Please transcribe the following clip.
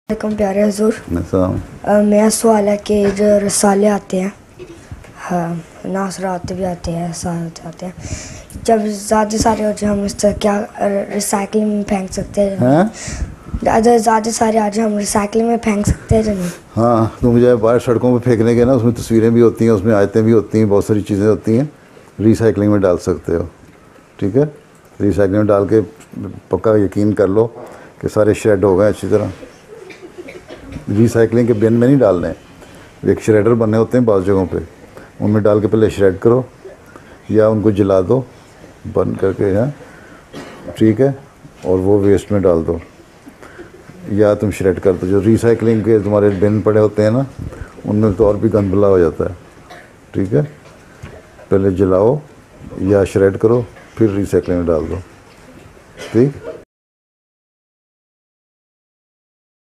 प्यारे हजूर, मेरा सवाल है कि जो रसाले आते हैं, हाँ नासरात भी आते हैं, सारे आते हैं, जब ज़्यादा सारे हो जाए हम इससे क्या रिसाइकलिंग में फेंक सकते हैं? ज़्यादा सारे आ जाए हम रिसाइकलिंग में फेंक सकते हैं नहीं? हाँ, तो मुझे बाहर सड़कों पे फेंकने के ना, उसमें तस्वीरें भी होती हैं, उसमें आयतें भी होती हैं, बहुत सारी चीज़ें होती हैं, रिसाइकलिंग में डाल सकते हो। ठीक है, रिसाइकलिंग में डाल के पक्का यकीन कर लो कि सारे शेड हो गए अच्छी तरह। रिसाइकलिंग के बिन में नहीं डालने, एक श्रेडर बने होते हैं बाज़ जगहों पे, उनमें डाल के पहले श्रेड करो या उनको जला दो बंद करके, हैं ठीक है, और वो वेस्ट में डाल दो या तुम श्रेड कर दो। जो रिसाइकलिंग के तुम्हारे बिन पड़े होते हैं ना, उनमें तो और भी गंदबला हो जाता है। ठीक है, पहले जलाओ या श्रेड करो फिर रिसाइकलिंग में डाल दो। ठीक।